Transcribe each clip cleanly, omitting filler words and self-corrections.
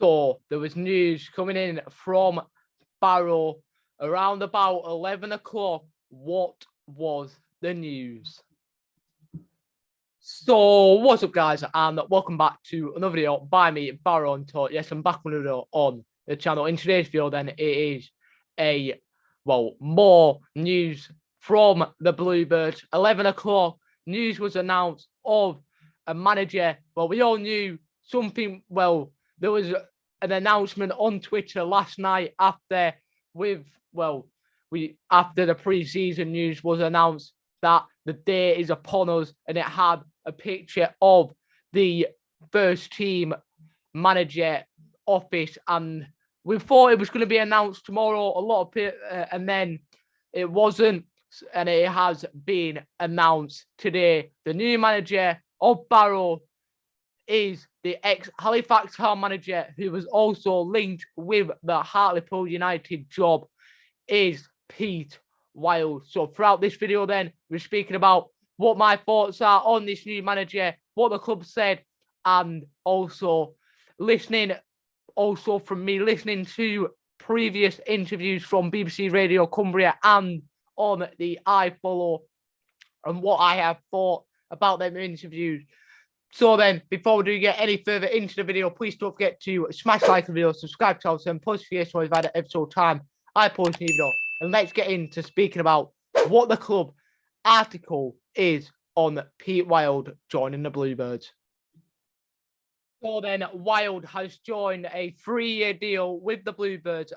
So there was news coming in from Barrow around about 11 o'clock. What was the news? So what's up, guys, and welcome back to another video by me, Barrowntour. Yes, I'm back with another video on the channel. In today's video, then, it is more news from the Bluebirds. 11 o'clock, news was announced of a manager. Well, we all knew something. Well, there was an announcement on Twitter last night after after the pre-season news was announced that the day is upon us, and it had a picture of the first team manager office, and we thought it was going to be announced tomorrow. A lot of people, and then it wasn't, and it has been announced today. The new manager of Barrow is the ex-Halifax Town manager, who was also linked with the Hartlepool United job, is Pete Wild. So throughout this video, then, we're speaking about what my thoughts are on this new manager, what the club said, and also from me listening to previous interviews from BBC Radio Cumbria and on the iFollow, and what I have thought about them interviews. So then, before we do get any further into the video, please don't forget to smash like the video, subscribe to the channel, and post videos for the episode time I post a new video. And let's get into speaking about what the club article is on Pete Wild joining the Bluebirds. So then, Wild has joined a 3-year deal with the Bluebirds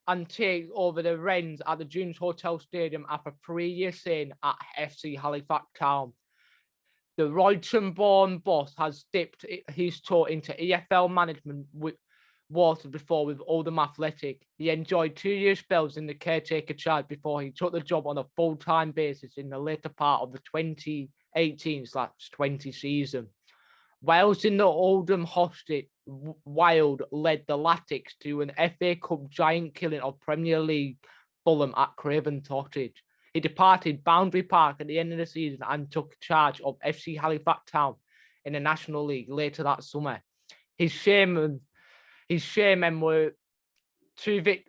and takes over the Wrens at the Dunes Hotel Stadium after 3-year stint at FC Halifax Town. The Royston-born boss has dipped his toe into EFL management water before with Oldham Athletic. He enjoyed 2-year spells in the caretaker charge before he took the job on a full-time basis in the later part of the 2018/20 season. Whilst in the Oldham hostage, Wild led the Latics to an FA Cup giant killing of Premier League Fulham at Craven Cottage. He departed Boundary Park at the end of the season and took charge of FC Halifax Town in the National League later that summer. His chairmen were the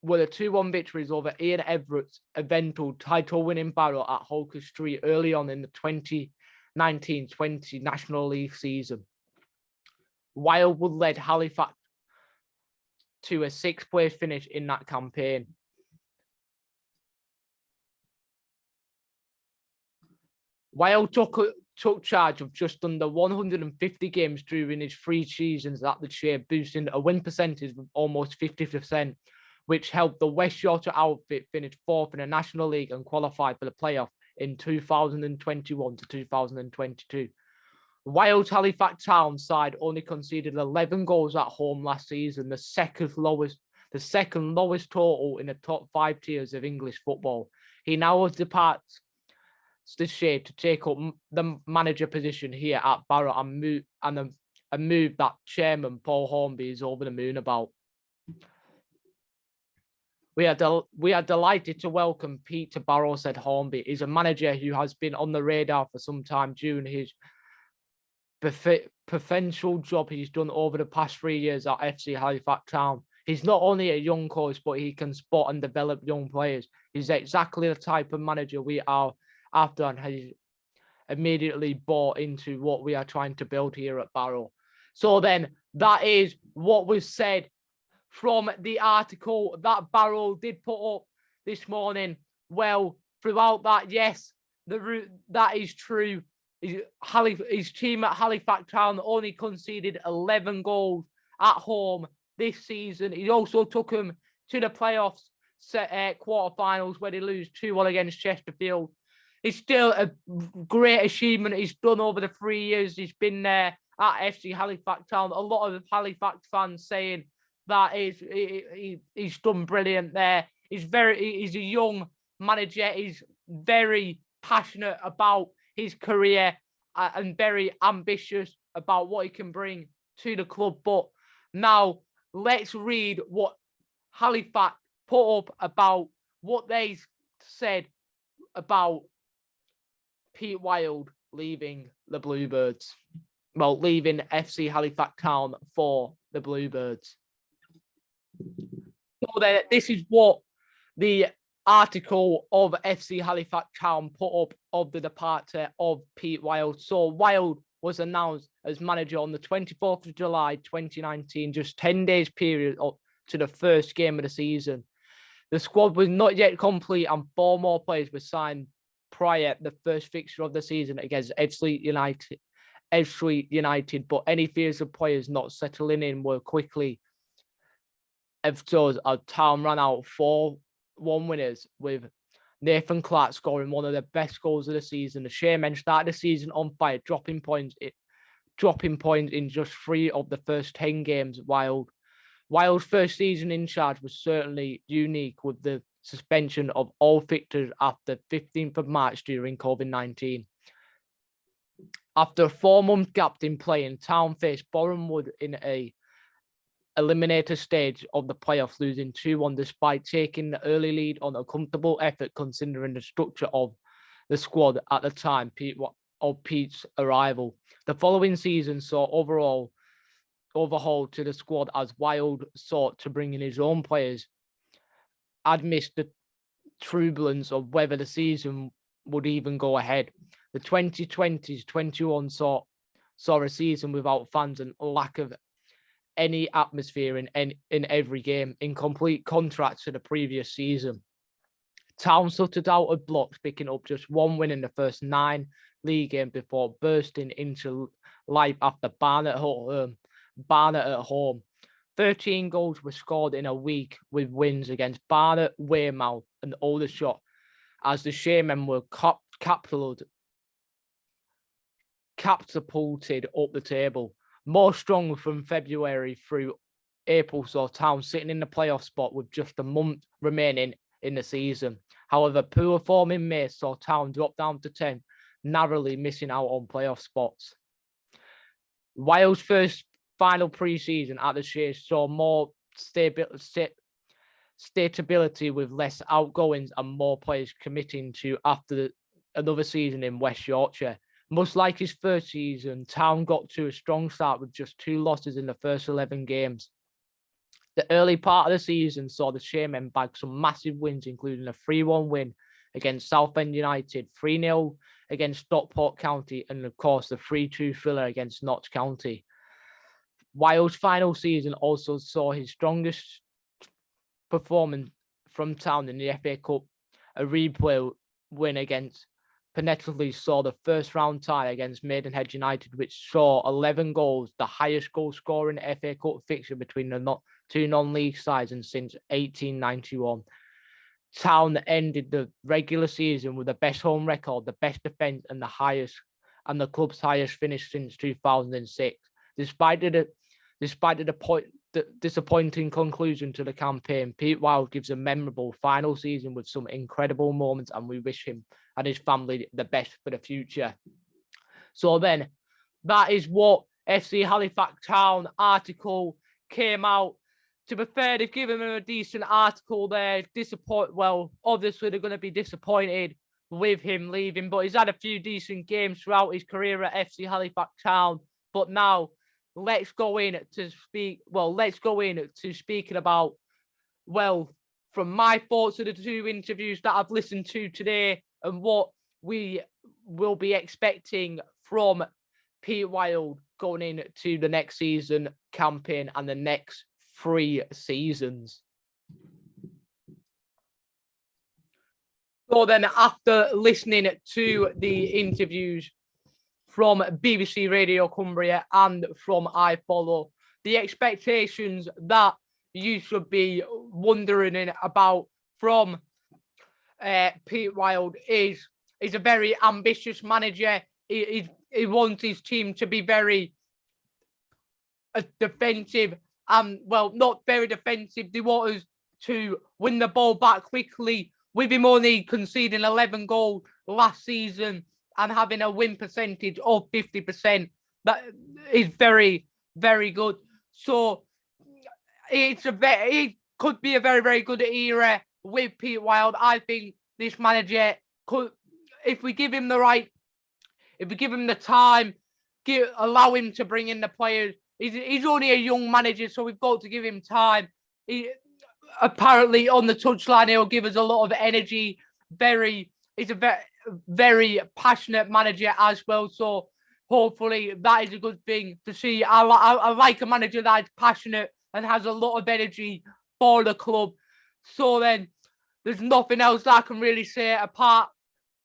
2-1 victories over Ian Everett's eventual title-winning Barrow at Holker Street early on in the 2019-20 National League season. Wildwood led Halifax to a 6th-place finish in that campaign. Wild took charge of just under 150 games during his 3 seasons at the chair, boosting a win percentage of almost 50%, which helped the West Yorkshire outfit finish 4th in the National League and qualify for the playoff in 2021 to 2022. Wild's Halifax Town side only conceded 11 goals at home last season, the second lowest total in the top 5 tiers of English football. He now departs this year to take up the manager position here at Barrow and move that chairman Paul Hornby is over the moon about. We are delighted to welcome Pete to Barrow, said Hornby. He's a manager who has been on the radar for some time during his potential job he's done over the past 3 years at FC Halifax Town. He's not only a young coach, but he can spot and develop young players. He's exactly the type of manager we are after, and has immediately bought into what we are trying to build here at Barrow. So then, that is what was said from the article that Barrow did put up this morning. Well, throughout that, yes, that is true. His team at Halifax Town only conceded 11 goals at home this season. He also took them to the playoffs quarterfinals, where they lose 2-1 against Chesterfield. It's still a great achievement he's done over the 3 years he's been there at FC Halifax Town. A lot of Halifax fans saying that he's done brilliant there. He's a young manager. He's very passionate about his career and very ambitious about what he can bring to the club. But now let's read what Halifax put up about what they said about Pete Wild leaving the Bluebirds. leaving FC Halifax Town for the Bluebirds. So then, this is what the article of FC Halifax Town put up of the departure of Pete Wild. So Wild was announced as manager on the 24th of July 2019, just 10 days period up to the first game of the season. The squad was not yet complete and 4 more players were signed prior to the first fixture of the season against Edgeley United, but any fears of players not settling in were quickly episode. Town ran out 4-1 winners, with Nathan Clark scoring one of the best goals of the season. The Sharemen started the season on fire, dropping points in just 3 of the first 10 games. Wild's first season in charge was certainly unique, with the suspension of all fixtures after 15th of March during COVID-19. After a 4-month gap in playing, Town faced Bournemouth in a eliminator stage of the playoffs, losing 2-1 despite taking the early lead on a comfortable effort considering the structure of the squad at the time of Pete's arrival. The following season saw overhaul to the squad as Wild sought to bring in his own players amidst the turbulence of whether the season would even go ahead. The 2020-21 saw a season without fans and lack of any atmosphere in every game, in complete contrast to the previous season. Town suttered out of blocks, picking up just 1 win in the first 9 league games before bursting into life after Barnet at home. 13 goals were scored in a week, with wins against Barnet, Weymouth and Aldershot, as the Sharemen were catapulted up the table. More strong from February through April saw Town sitting in the playoff spot with just a month remaining in the season. However, poor form in May saw Town drop down to 10, narrowly missing out on playoff spots. Wild's first final pre-season at the Shea saw more stability with less outgoings and more players committing to after another season in West Yorkshire. Much like his first season, Town got to a strong start with just 2 losses in the first 11 games. The early part of the season saw the Sharemen bag some massive wins, including a 3-1 win against Southend United, 3-0 against Stockport County, and of course the 3-2 thriller against Notts County. Wild's final season also saw his strongest performance from Town in the FA Cup, a replay win against Penetrally saw the first round tie against Maidenhead United, which saw 11 goals, the highest goal scoring FA Cup fixture between the 2 non-league sides and since 1891. Town ended the regular season with the best home record, the best defence, and the club's highest finish since 2006. Despite the disappointing conclusion to the campaign, Pete Wild gives a memorable final season with some incredible moments, and we wish him and his family the best for the future. So then, that is what FC Halifax Town article came out. To be fair, they've given him a decent article there. Obviously they're going to be disappointed with him leaving, but he's had a few decent games throughout his career at FC Halifax Town. But now, let's go into speaking about, from my thoughts of the 2 interviews that I've listened to today and what we will be expecting from Pete Wild going into the next season campaign and the next 3 seasons. So then, after listening to the interviews from BBC Radio Cumbria and from iFollow, the expectations that you should be wondering about from Pete Wild is a very ambitious manager. He wants his team to be very defensive, not very defensive. They want us to win the ball back quickly, with him only conceding 11 goals last season and having a win percentage of 50%. That is very, very good. So it could be a very, very good era with Pete Wild. I think this manager could, if we give him the time allow him to bring in the players. He's only a young manager, so we've got to give him time. Apparently on the touchline, he'll give us a lot of energy. He's a very passionate manager as well. So hopefully that is a good thing to see. I like a manager that is passionate and has a lot of energy for the club. So then there's nothing else that I can really say apart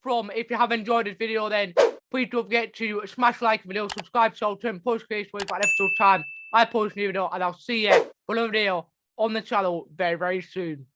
from, if you have enjoyed this video, then please don't forget to smash like the video, subscribe to and post case for an episode time I post a new video, and I'll see you for another video on the channel very, very soon.